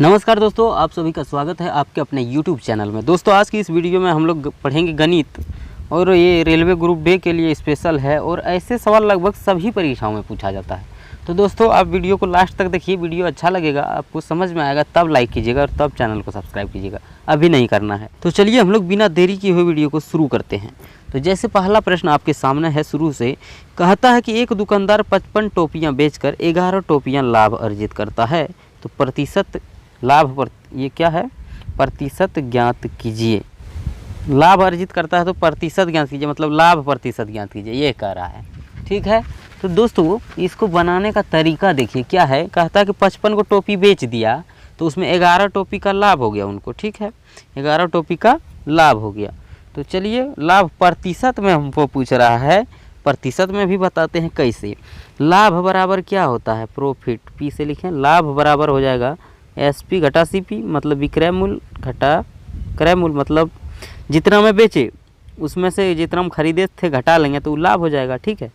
नमस्कार दोस्तों, आप सभी का स्वागत है आपके अपने YouTube चैनल में। दोस्तों आज की इस वीडियो में हम लोग पढ़ेंगे गणित, और ये रेलवे ग्रुप डे के लिए स्पेशल है और ऐसे सवाल लगभग सभी परीक्षाओं में पूछा जाता है। तो दोस्तों आप वीडियो को लास्ट तक देखिए, वीडियो अच्छा लगेगा, आपको समझ में आएगा तब लाइक कीजिएगा और तब चैनल को सब्सक्राइब कीजिएगा, अभी नहीं करना है। तो चलिए हम लोग बिना देरी किए हुए वीडियो को शुरू करते हैं। तो जैसे पहला प्रश्न आपके सामने है, शुरू से कहता है कि एक दुकानदार 55 टोपियाँ बेचकर 11 टोपियाँ लाभ अर्जित करता है, तो प्रतिशत लाभ पर ये क्या है, प्रतिशत ज्ञात कीजिए। लाभ अर्जित करता है तो प्रतिशत ज्ञात कीजिए, मतलब लाभ प्रतिशत ज्ञात कीजिए, ये कह रहा है। ठीक है, तो दोस्तों इसको बनाने का तरीका देखिए क्या है। कहता है कि 55 को टोपी बेच दिया तो उसमें 11 टोपी का लाभ हो गया उनको। ठीक है, 11 टोपी का लाभ हो गया। तो चलिए लाभ प्रतिशत में हमको पूछ रहा है, प्रतिशत में भी बताते हैं कैसे। लाभ बराबर क्या होता है, प्रॉफिट, पी से लिखें। लाभ बराबर हो जाएगा SP घटा CP, मतलब विक्रय मूल्य घटा क्रय मूल्य, मतलब जितना में बेचे उसमें से जितना हम खरीदे थे घटा लेंगे तो लाभ हो जाएगा। ठीक है,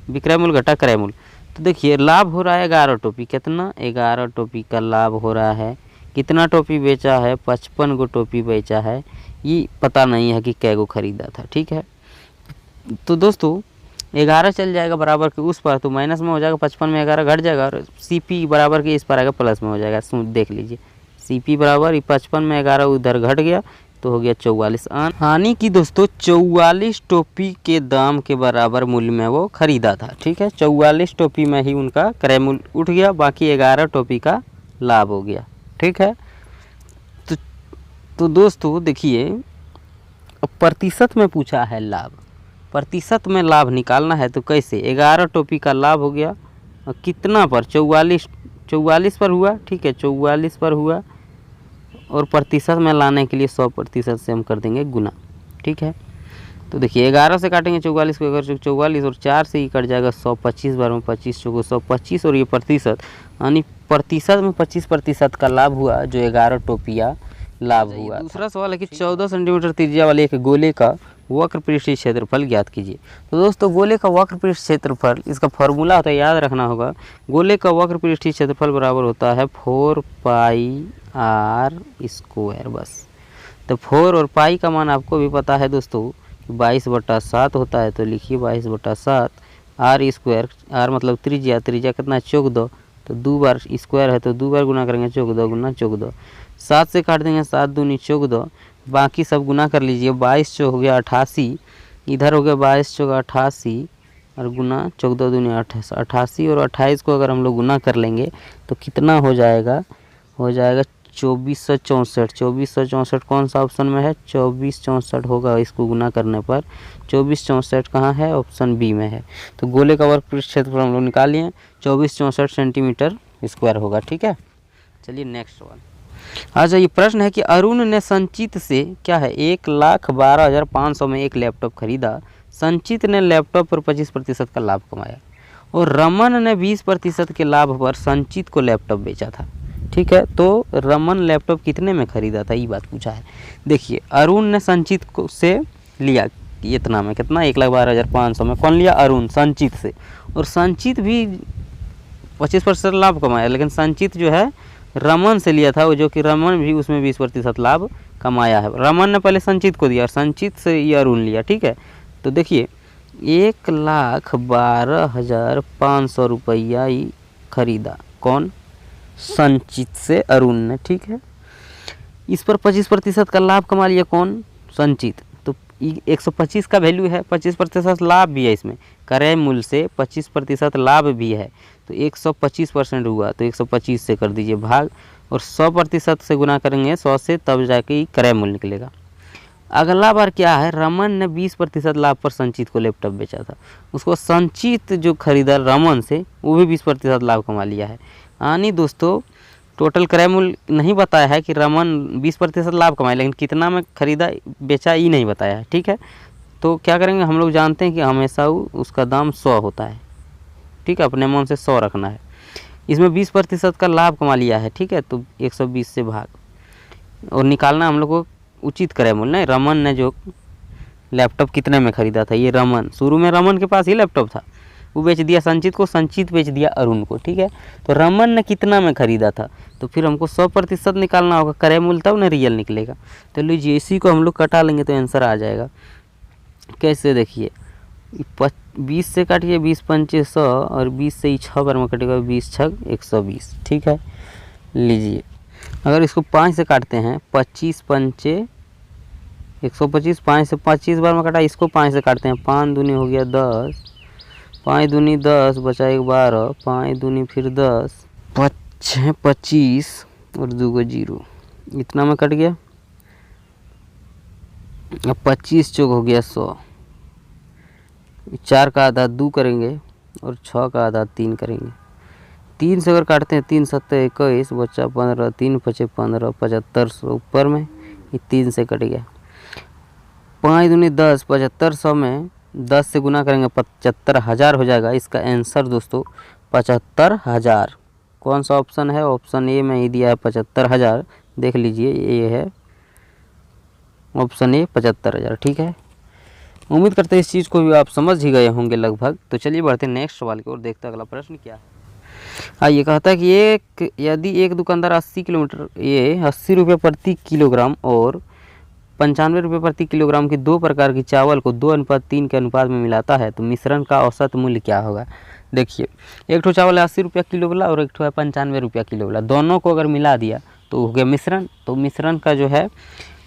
विक्रय मूल्य घटा क्रय मूल्य। तो देखिए लाभ हो रहा है 11 टोपी, कितना, 11 टोपी का लाभ हो रहा है। कितना टोपी बेचा है, 55 गो टोपी बेचा है, ये पता नहीं है कि कै गो खरीदा था। ठीक है, तो दोस्तों 11 चल जाएगा बराबर के उस पर, तो माइनस में हो जाएगा, 55 में 11 घट जाएगा, और CP बराबर के इस पर आएगा, प्लस में हो जाएगा। देख लीजिए CP बराबर 55 में 11 उधर घट गया तो हो गया 44 आन। हानि की दोस्तों 44 टोपी के दाम के बराबर मूल्य में वो खरीदा था। ठीक है, 44 टोपी में ही उनका क्रय मूल्य उठ गया, बाकी 11 टोपी का लाभ हो गया। ठीक है, तो दोस्तों देखिए अब प्रतिशत में पूछा है लाभ, प्रतिशत में लाभ निकालना है तो कैसे। 11 टोपी का लाभ हो गया और कितना पर, 44 पर हुआ। ठीक है, 44 पर हुआ, और प्रतिशत में लाने के लिए 100% से हम कर देंगे गुना। ठीक है, तो देखिए 11 से काटेंगे 44 को, अगर 44 और 4 से ही कट जाएगा 125 बार में 25 चौको 125, और ये प्रतिशत, यानी प्रतिशत में 25% का लाभ हुआ, जो 11 टोपिया लाभ हुआ। दूसरा सवाल है कि 14 सेंटीमीटर त्रिज्या वाले एक गोले का वक्र पृष्ठीय क्षेत्रफल ज्ञात कीजिए। तो दोस्तों गोले का वक्र पृष्ठ क्षेत्रफल, इसका फॉर्मूला होता है, याद रखना होगा। गोले का वक्र पृष्ठीय क्षेत्रफल बराबर होता है 4πr², बस। तो 4 और पाई का मान आपको भी पता है दोस्तों, 22/7 होता है, तो लिखिए 22/7। r², r मतलब त्रिज्या, त्रिज्या कितना, 14, तो 2 बार स्क्वायर है तो 2 बार गुना करेंगे, 14 गुना 14। 7 से काट देंगे, 7 दूनी 14, बाकी सब गुना कर लीजिए। 22 चौ हो गया 88, इधर हो गया 22 चौका 88, और गुना 14 दूनी 88, और 28 को अगर हम लोग गुना कर लेंगे तो कितना हो जाएगा, हो जाएगा 2464। 2464 कौन सा ऑप्शन में है, 2464 होगा इसको गुना करने पर। 2464 कहाँ है, ऑप्शन बी में है। तो गोले का वर्ग पृष्ठ क्षेत्रफल हम लोग निकाल लिए, 2464 सेंटीमीटर स्क्वायर होगा। ठीक है, चलिए नेक्स्ट सवाल। अच्छा ये प्रश्न है कि अरुण ने संचित से क्या है 1,12,500 में एक लैपटॉप खरीदा। संचित ने लैपटॉप पर 25% का लाभ कमाया, और रमन ने 20% के लाभ पर संचित को लैपटॉप बेचा था। ठीक है, तो रमन लैपटॉप कितने में खरीदा था, ये बात पूछा है। देखिए अरुण ने संचित को से लिया इतना में, कितना, 1,12,500 में। कौन लिया, अरुण, संचित से। और संचित भी 25% लाभ कमाया, लेकिन संचित जो है रमन से लिया था, वो जो कि रमन भी उसमें 20% लाभ कमाया है। रमन ने पहले संचित को दिया और संचित से ये अरुण लिया। ठीक है, तो देखिए 1,12,500 रुपया ही खरीदा, कौन, संचित से अरुण ने। ठीक है, इस पर 25% का लाभ कमा लिया, कौन, संचित। तो 125 का वैल्यू है, 25% लाभ भी है इसमें, क्रय मूल्य से 25% लाभ भी है, तो 125% हुआ, तो 125 से कर दीजिए भाग, और 100% से गुना करेंगे 100 से, तब जाके क्रय मूल्य निकलेगा। अगला बार क्या है, रमन ने 20% लाभ पर संचित को लैपटॉप बेचा था। उसको संचित जो खरीदा रमन से, वो भी 20% लाभ कमा लिया है। यानी दोस्तों टोटल क्रय मूल्य नहीं बताया है कि रमन 20% लाभ कमाए, लेकिन कितना में खरीदा बेचा ये नहीं बताया है। ठीक है, तो क्या करेंगे, हम लोग जानते हैं कि हमेशा उसका दाम 100 होता है। ठीक है, अपने मन से 100 रखना है। इसमें 20% का लाभ कमा लिया है। ठीक है, तो 120 से भाग, और निकालना हम लोग को उचित क्रय मूल्य। नहीं, रमन ने जो लैपटॉप कितने में खरीदा था, ये रमन, शुरू में रमन के पास ही लैपटॉप था, वो बेच दिया संचित को, संचित बेच दिया अरुण को, ठीक है। तो रमन ने कितना में खरीदा था, तो फिर हमको 100% निकालना होगा, क्रय मूल्य तब ना रियल निकलेगा। तो लीजिए इसी को हम लोग कटा लेंगे तो आंसर आ जाएगा। कैसे देखिए, 20 से काटिए, 20 पंचे 100 और 20 से ही 6 बार में कटेगा, 20 छग 120, ठीक है। लीजिए अगर इसको 5 से काटते हैं, 25 पंचे 125, 5 से 25 बार में कटा, इसको 5 से काटते हैं, 5 दूनी हो गया 10, 5 दूनी 10 बचा 1 12, 5 दूनी फिर 10, 5 25 और 2 को 0, इतना में कट गया। अब 25 चौक हो गया 100, 4 का आधा 2 करेंगे और 6 का आधा 3 करेंगे। 3 से अगर काटते हैं, 3 7 21 बच्चा 15, 3 5 15, 7500 ऊपर में ये 3 से कट गया। 5 दूनी 10, 7500 में 10 से गुना करेंगे 75,000 हो जाएगा। इसका आंसर दोस्तों 75,000। कौन सा ऑप्शन है? ऑप्शन ए में ही दिया है 75,000, देख लीजिए ये है ऑप्शन ए 75,000, ठीक है। उम्मीद करते हैं इस चीज़ को भी आप समझ ही गए होंगे लगभग। तो चलिए बढ़ते हैं नेक्स्ट सवाल की ओर, देखते हैं अगला प्रश्न क्या है। ये कहता है कि यदि एक दुकानदार 80 रुपये प्रति किलोग्राम और 95 रुपये प्रति किलोग्राम की 2 प्रकार की चावल को 2:3 के अनुपात में मिलाता है तो मिश्रण का औसत मूल्य क्या होगा। देखिए एक ठो चावल है 80 रुपया किलो वाला और एक ठो है 95 रुपया किलो वाला, दोनों को अगर मिला दिया तो हो गया मिश्रण। तो मिश्रण का जो है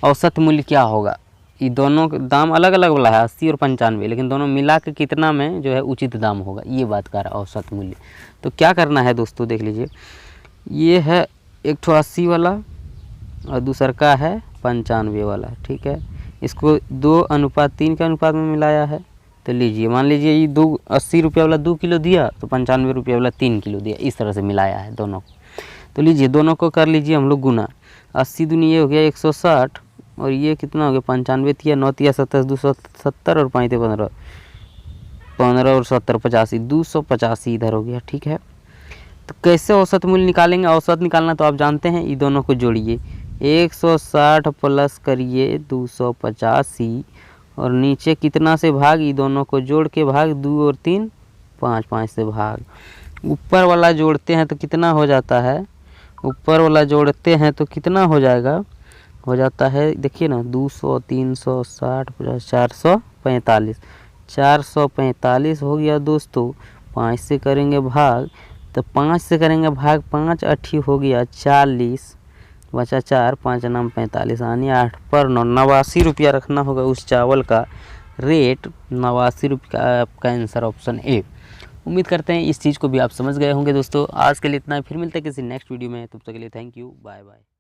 औसत मूल्य क्या होगा। ये दोनों का दाम अलग अलग वाला है 80 और 95, लेकिन दोनों मिला के कितना में जो है उचित दाम होगा, ये बात कर रहा है औसत मूल्य। तो क्या करना है दोस्तों, देख लीजिए ये है एक ठो 80 वाला और दूसरा का है 95 वाला, ठीक है। इसको 2:3 के अनुपात में मिलाया है। तो लीजिए मान लीजिए ये 80 रुपये वाला 2 किलो दिया तो 95 रुपये वाला 3 किलो दिया, इस तरह से मिलाया है दोनों को। तो लीजिए दोनों को कर लीजिए हम लोग गुना, 80 दूनी ये हो गया 160 और ये कितना हो गया 95 तिया 9 तिया 27 270 और 5 15 15 और 70 85 285 इधर हो गया, ठीक है। तो कैसे औसत मूल्य निकालेंगे, औसत निकालना तो आप जानते हैं, ये दोनों को जोड़िए 160 प्लस करिए 285 और नीचे कितना से भाग, ये दोनों को जोड़ के भाग 2 और 3 5 5 से भाग। ऊपर वाला जोड़ते हैं तो कितना हो जाता है, ऊपर वाला जोड़ते हैं तो कितना हो जाएगा, हो जाता है देखिए ना 200 360 प्लस 445, 445 हो गया दोस्तों। 5 से करेंगे भाग, तो 5 से करेंगे भाग 5 8 हो गया 40 बचा 4 5 9 45 यानी 8 पर 89 रुपया रखना होगा उस चावल का रेट 89 रुपये का। आपका आंसर ऑप्शन ए। उम्मीद करते हैं इस चीज़ को भी आप समझ गए होंगे दोस्तों। आज के लिए इतना ही, फिर मिलते हैं किसी नेक्स्ट वीडियो में, तब तक के लिए थैंक यू, बाय बाय।